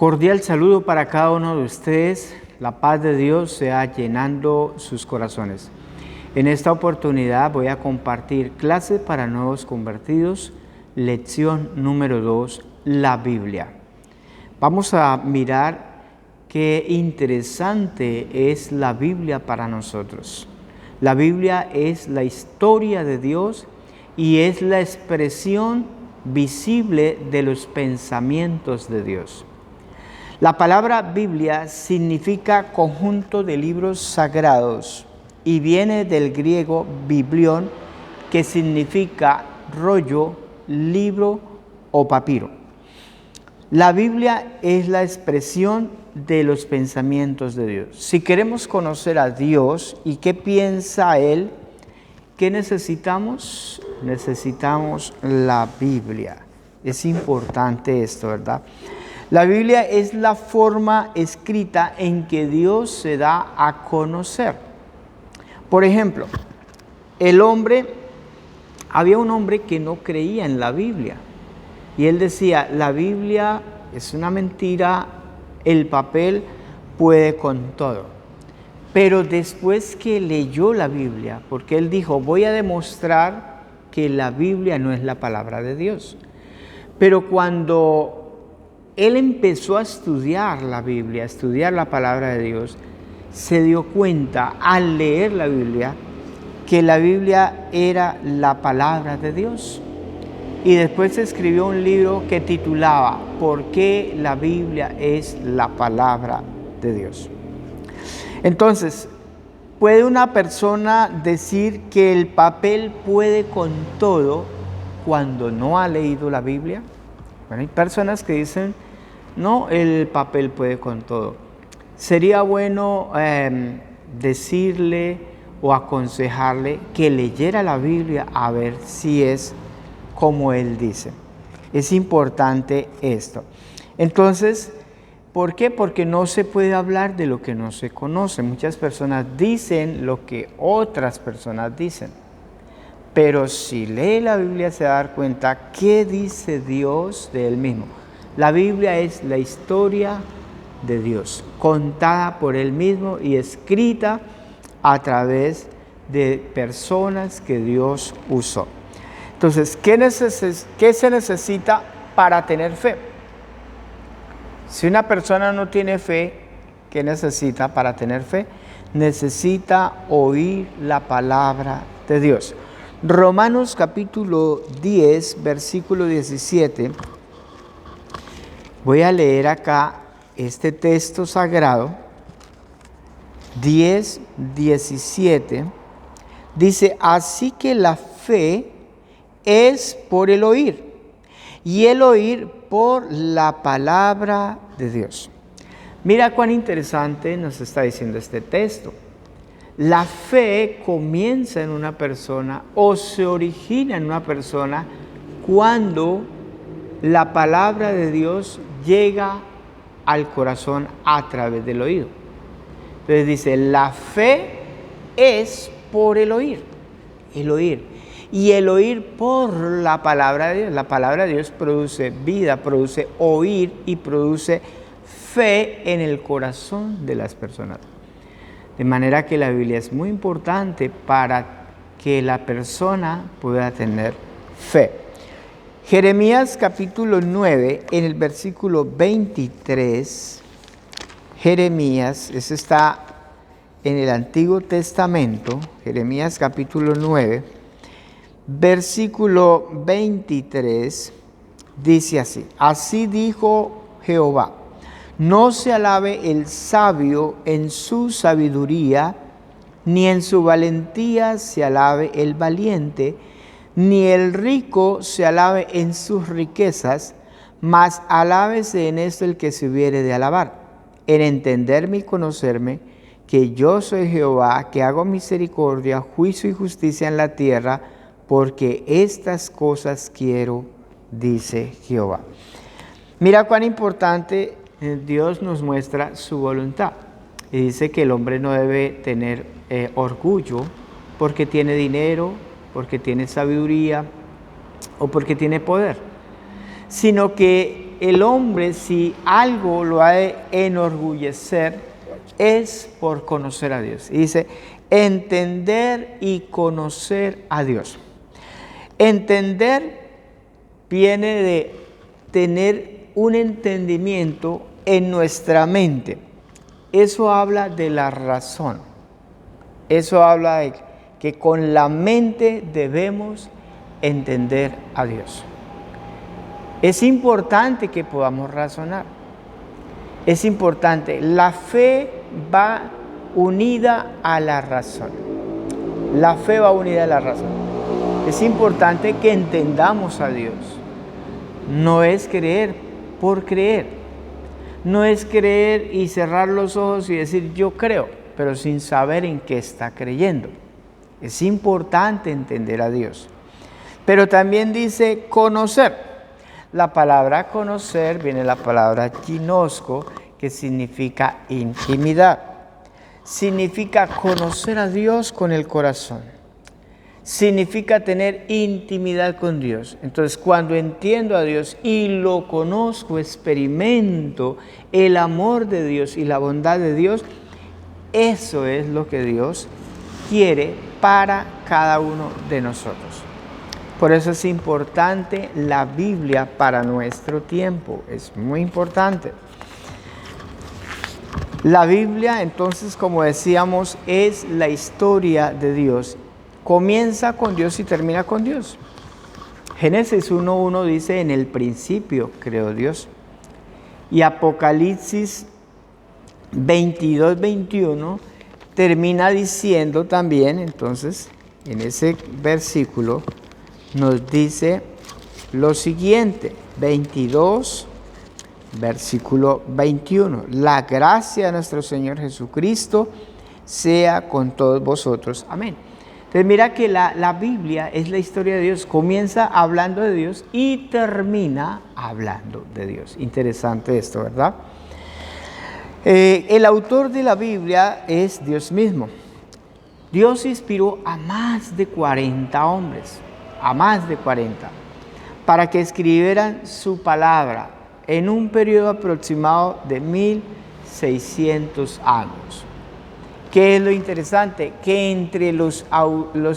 Cordial saludo para cada uno de ustedes. La paz de Dios sea llenando sus corazones. En esta oportunidad voy a compartir clases para nuevos convertidos, lección número 2, la Biblia. Vamos a mirar qué interesante es la Biblia para nosotros. La Biblia es la historia de Dios y es la expresión visible de los pensamientos de Dios. La palabra Biblia significa conjunto de libros sagrados y viene del griego biblión, que significa rollo, libro o papiro. La Biblia es la expresión de los pensamientos de Dios. Si queremos conocer a Dios y qué piensa Él, ¿qué necesitamos? Necesitamos la Biblia. Es importante esto, ¿verdad? La Biblia es la forma escrita en que Dios se da a conocer. Por ejemplo, había un hombre que no creía en la Biblia. Y él decía, la Biblia es una mentira, el papel puede con todo. Pero después que leyó la Biblia, porque él dijo, voy a demostrar que la Biblia no es la palabra de Dios. Pero cuando él empezó a estudiar la Biblia, a estudiar la palabra de Dios, se dio cuenta al leer la Biblia que la Biblia era la palabra de Dios. Y después escribió un libro que titulaba ¿Por qué la Biblia es la palabra de Dios? Entonces, ¿puede una persona decir que el papel puede con todo cuando no ha leído la Biblia? Bueno, hay personas que dicen, no, el papel puede con todo. Sería bueno decirle o aconsejarle que leyera la Biblia a ver si es como él dice. Es importante esto. Entonces, ¿por qué? Porque no se puede hablar de lo que no se conoce. Muchas personas dicen lo que otras personas dicen. Pero si lee la Biblia se va a dar cuenta qué dice Dios de Él mismo. La Biblia es la historia de Dios, contada por Él mismo y escrita a través de personas que Dios usó. Entonces, ¿qué se necesita para tener fe? Si una persona no tiene fe, ¿qué necesita para tener fe? Necesita oír la palabra de Dios. Romanos capítulo 10, versículo 17. Voy a leer acá este texto sagrado. 10, 17. Dice, así que la fe es por el oír, y el oír por la palabra de Dios. Mira cuán interesante nos está diciendo este texto. La fe comienza en una persona o se origina en una persona cuando la palabra de Dios llega al corazón a través del oído. Entonces dice, la fe es por el oír. Y el oír por la palabra de Dios. La palabra de Dios produce vida, produce oír y produce fe en el corazón de las personas. De manera que la Biblia es muy importante para que la persona pueda tener fe. Jeremías capítulo 9, en el versículo 23, Jeremías, eso está en el Antiguo Testamento, Jeremías capítulo 9, versículo 23, dice así, así dijo Jehová, no se alabe el sabio en su sabiduría, ni en su valentía se alabe el valiente, ni el rico se alabe en sus riquezas, mas alábese en esto el que se hubiere de alabar, en entenderme y conocerme, que yo soy Jehová, que hago misericordia, juicio y justicia en la tierra, porque estas cosas quiero, dice Jehová. Mira cuán importante Dios nos muestra su voluntad. Y dice que el hombre no debe tener orgullo porque tiene dinero, porque tiene sabiduría o porque tiene poder, sino que el hombre, si algo lo ha de enorgullecer, es por conocer a Dios. Y dice, entender y conocer a Dios. Entender viene de tener un entendimiento en nuestra mente. Eso habla de la razón. Eso habla de que con la mente debemos entender a Dios. Es importante que podamos razonar. Es importante. La fe va unida a la razón. La fe va unida a la razón. Es importante que entendamos a Dios. No es creer por creer. No es creer y cerrar los ojos y decir yo creo, pero sin saber en qué está creyendo. Es importante entender a Dios. Pero también dice conocer. La palabra conocer viene de la palabra ginosco, que significa intimidad. Significa conocer a Dios con el corazón. Significa tener intimidad con Dios. Entonces, cuando entiendo a Dios y lo conozco, experimento el amor de Dios y la bondad de Dios, eso es lo que Dios quiere para cada uno de nosotros. Por eso es importante la Biblia para nuestro tiempo, es muy importante. La Biblia, entonces, como decíamos, es la historia de Dios. Comienza con Dios y termina con Dios. Génesis 1:1 dice, en el principio creó Dios. Y Apocalipsis 22:21 termina diciendo también, entonces, en ese versículo, nos dice lo siguiente, 22, versículo 21. La gracia de nuestro Señor Jesucristo sea con todos vosotros. Amén. Entonces mira que la Biblia es la historia de Dios. Comienza hablando de Dios y termina hablando de Dios. Interesante esto, ¿verdad? El autor de la Biblia es Dios mismo. Dios inspiró a más de 40 hombres. A más de 40, para que escribieran su palabra en un periodo aproximado de 1600 años. ¿Qué es lo interesante? Que entre los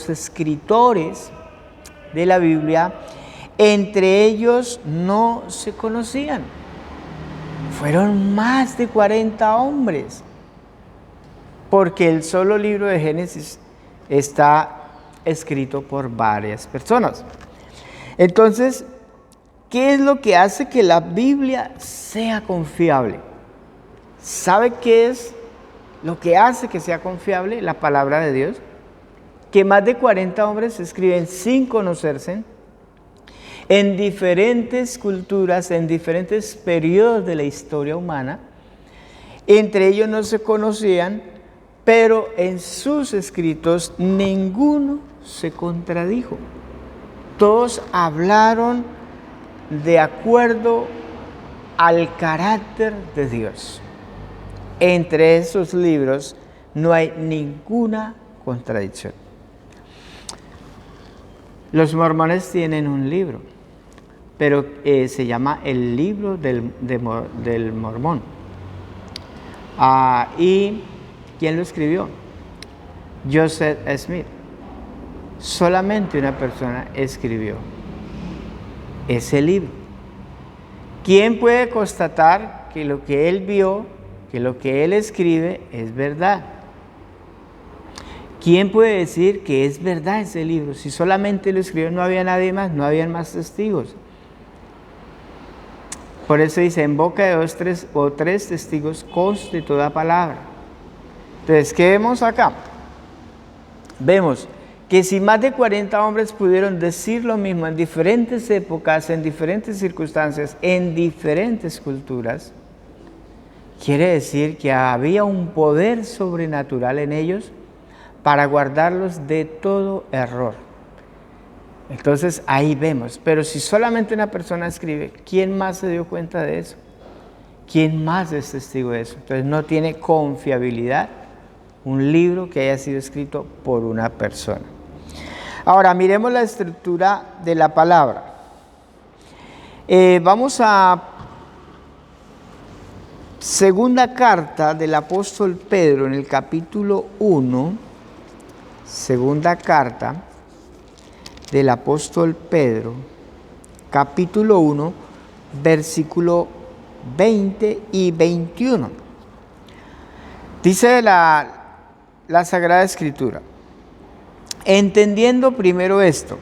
escritores de la Biblia, entre ellos no se conocían. Fueron más de 40 hombres, porque el solo libro de Génesis está escrito por varias personas. Entonces, ¿qué es lo que hace que la Biblia sea confiable? ¿Sabe qué es lo que hace que sea confiable la palabra de Dios? Que más de 40 hombres escriben sin conocerse, en diferentes culturas, en diferentes periodos de la historia humana. Entre ellos no se conocían, pero en sus escritos ninguno se contradijo. Todos hablaron de acuerdo al carácter de Dios. Entre esos libros no hay ninguna contradicción. Los mormones tienen un libro, pero se llama el libro del mormón. ¿Y quién lo escribió? Joseph Smith. Solamente una persona escribió ese libro. ¿Quién puede constatar que lo que él vio, que lo que él escribe es verdad? ¿Quién puede decir que es verdad ese libro? Si solamente lo escribió, no había nadie más, no habían más testigos. Por eso dice, en boca de 2 o 3 testigos conste toda palabra. Entonces, ¿qué vemos acá? Vemos que si más de 40 hombres pudieron decir lo mismo en diferentes épocas, en diferentes circunstancias, en diferentes culturas, quiere decir que había un poder sobrenatural en ellos para guardarlos de todo error. Entonces ahí vemos, pero si solamente una persona escribe, ¿quién más se dio cuenta de eso? ¿Quién más es testigo de eso? Entonces no tiene confiabilidad un libro que haya sido escrito por una persona. Ahora, miremos la estructura de la palabra. Vamos a Segunda carta del apóstol Pedro en el capítulo 1, segunda carta del apóstol Pedro, capítulo 1, versículo 20 y 21. Dice la Sagrada Escritura: entendiendo primero esto,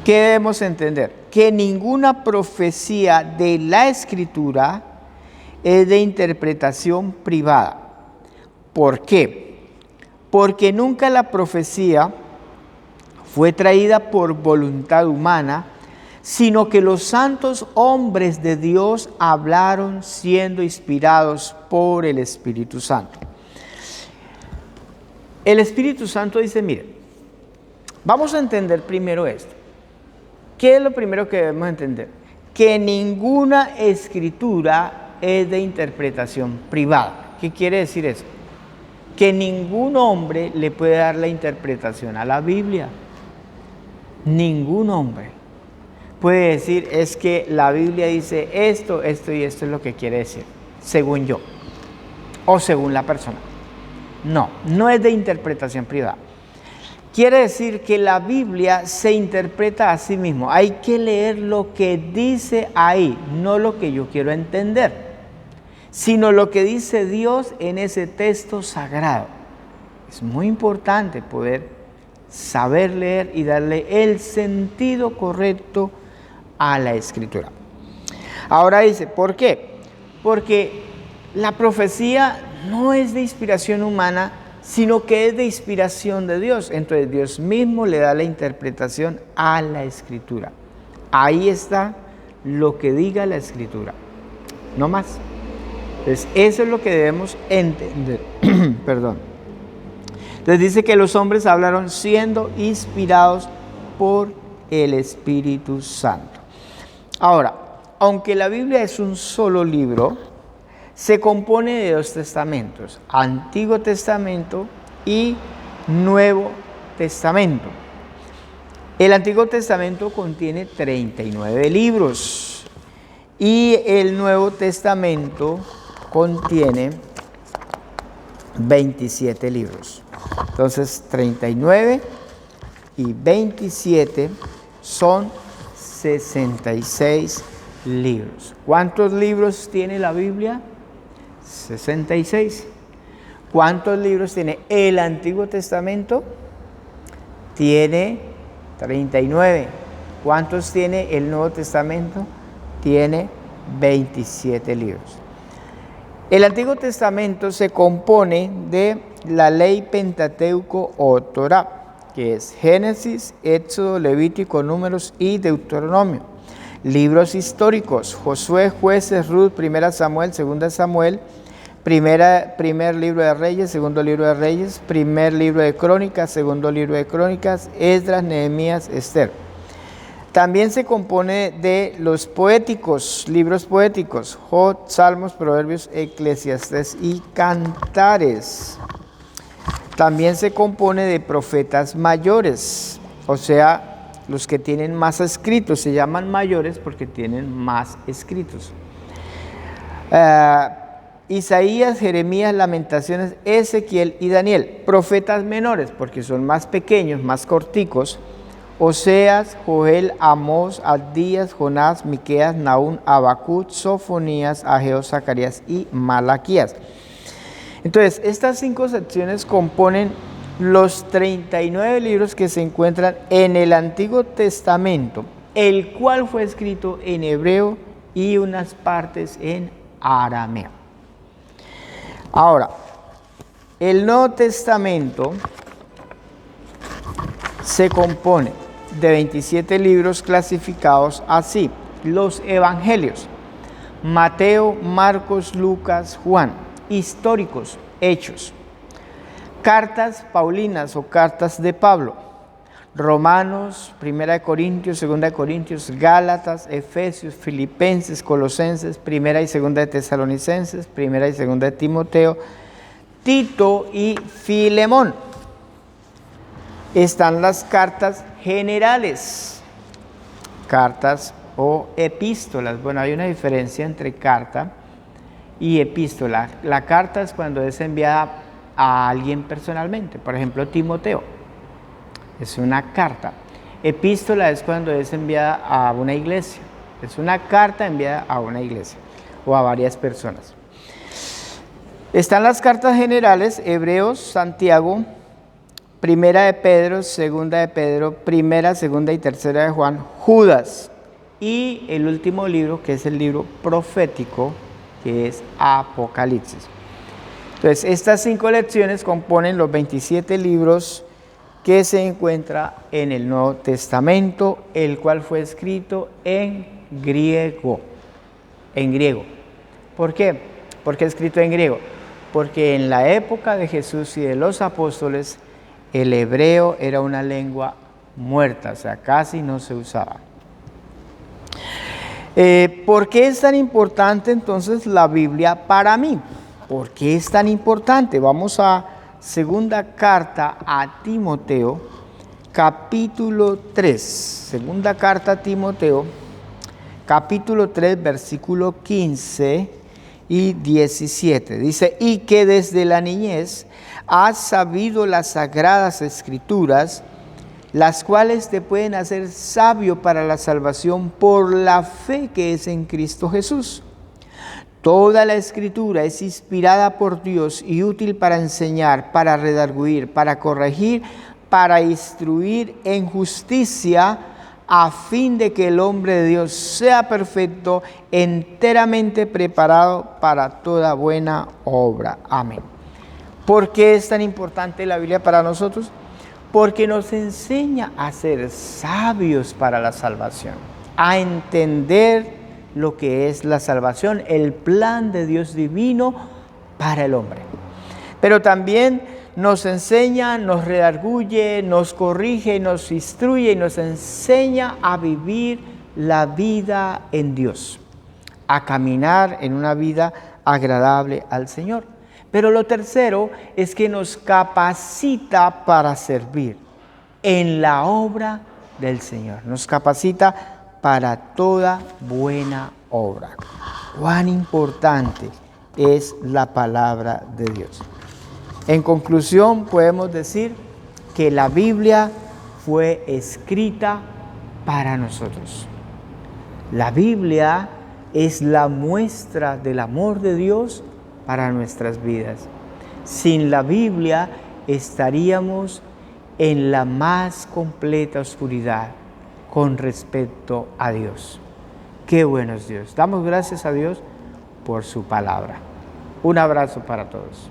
¿qué debemos entender? Que ninguna profecía de la Escritura es de interpretación privada. ¿Por qué? Porque nunca la profecía fue traída por voluntad humana, sino que los santos hombres de Dios hablaron siendo inspirados por el Espíritu Santo. El Espíritu Santo dice, mire, vamos a entender primero esto. ¿Qué es lo primero que debemos entender? Que ninguna escritura es de interpretación privada. ¿Qué quiere decir eso? Que ningún hombre le puede dar la interpretación a la Biblia. Ningún hombre puede decir, es que la Biblia dice esto, esto y esto es lo que quiere decir, según yo, o según la persona. No, no es de interpretación privada. Quiere decir que la Biblia se interpreta a sí mismo. Hay que leer lo que dice ahí, no lo que yo quiero entender, sino lo que dice Dios en ese texto sagrado. Es muy importante poder saber leer y darle el sentido correcto a la Escritura. Ahora dice, ¿por qué? Porque la profecía no es de inspiración humana, sino que es de inspiración de Dios. Entonces Dios mismo le da la interpretación a la Escritura. Ahí está lo que diga la Escritura, no más. Entonces eso es lo que debemos entender. Perdón. Entonces dice que los hombres hablaron siendo inspirados por el Espíritu Santo. Ahora, aunque la Biblia es un solo libro, se compone de dos testamentos, Antiguo Testamento y Nuevo Testamento. El Antiguo Testamento contiene 39 libros y el Nuevo Testamento contiene 27 libros. Entonces, 39 y 27 son 66 libros. ¿Cuántos libros tiene la Biblia? 66. ¿Cuántos libros tiene el Antiguo Testamento? Tiene 39. ¿Cuántos tiene el Nuevo Testamento? Tiene 27 libros. El Antiguo Testamento se compone de la ley Pentateuco o Torá, que es Génesis, Éxodo, Levítico, Números y Deuteronomio. Libros históricos, Josué, Jueces, Ruth, Primera Samuel, Segunda Samuel, primer libro de Reyes, segundo libro de Reyes, primer libro de Crónicas, segundo libro de Crónicas, Esdras, Nehemías, Esther. También se compone de los poéticos, libros poéticos, Job, Salmos, Proverbios, Eclesiastés y Cantares. También se compone de profetas mayores, o sea, los que tienen más escritos, se llaman mayores porque tienen más escritos. Isaías, Jeremías, Lamentaciones, Ezequiel y Daniel. Profetas menores porque son más pequeños, más corticos. Oseas, Joel, Amós, Abdías, Jonás, Miqueas, Nahum, Habacuc, Sofonías, Ageo, Zacarías y Malaquías. Entonces, estas 5 secciones componen los 39 libros que se encuentran en el Antiguo Testamento, el cual fue escrito en hebreo y unas partes en arameo. Ahora, el Nuevo Testamento se compone de 27 libros clasificados así: los Evangelios, Mateo, Marcos, Lucas, Juan; históricos, Hechos; cartas paulinas o cartas de Pablo, Romanos, Primera de Corintios, Segunda de Corintios, Gálatas, Efesios, Filipenses, Colosenses, Primera y Segunda de Tesalonicenses, Primera y Segunda de Timoteo, Tito y Filemón. Están las cartas generales, cartas o epístolas. Bueno, hay una diferencia entre carta y epístola. La carta es cuando es enviada a alguien personalmente, por ejemplo, Timoteo. Es una carta. Epístola es cuando es enviada a una iglesia. Es una carta enviada a una iglesia o a varias personas. Están las cartas generales: Hebreos, Santiago, Primera de Pedro, Segunda de Pedro, Primera, Segunda y Tercera de Juan, Judas. Y el último libro, que es el libro profético, que es Apocalipsis. Entonces, estas 5 lecciones componen los 27 libros que se encuentra en el Nuevo Testamento, el cual fue escrito en griego. En griego. ¿Por qué? ¿Por qué escrito en griego? Porque en la época de Jesús y de los apóstoles, el hebreo era una lengua muerta, o sea, casi no se usaba. ¿Por qué es tan importante entonces la Biblia para mí? ¿Por qué es tan importante? Vamos a segunda carta a Timoteo, capítulo 3. Segunda carta a Timoteo, capítulo 3, versículo 15 y 17. Dice: y que desde la niñez has sabido las sagradas escrituras, las cuales te pueden hacer sabio para la salvación por la fe que es en Cristo Jesús. Toda la escritura es inspirada por Dios y útil para enseñar, para redarguir, para corregir, para instruir en justicia, a fin de que el hombre de Dios sea perfecto, enteramente preparado para toda buena obra. Amén. ¿Por qué es tan importante la Biblia para nosotros? Porque nos enseña a ser sabios para la salvación, a entender lo que es la salvación, el plan de Dios divino para el hombre. Pero también nos enseña, nos redarguye, nos corrige, nos instruye y nos enseña a vivir la vida en Dios, a caminar en una vida agradable al Señor. Pero lo tercero es que nos capacita para servir en la obra del Señor. Nos capacita para toda buena obra. Cuán importante es la palabra de Dios. En conclusión, podemos decir que la Biblia fue escrita para nosotros. La Biblia es la muestra del amor de Dios para nuestras vidas. Sin la Biblia estaríamos en la más completa oscuridad con respecto a Dios. Qué bueno es Dios. Damos gracias a Dios por su palabra. Un abrazo para todos.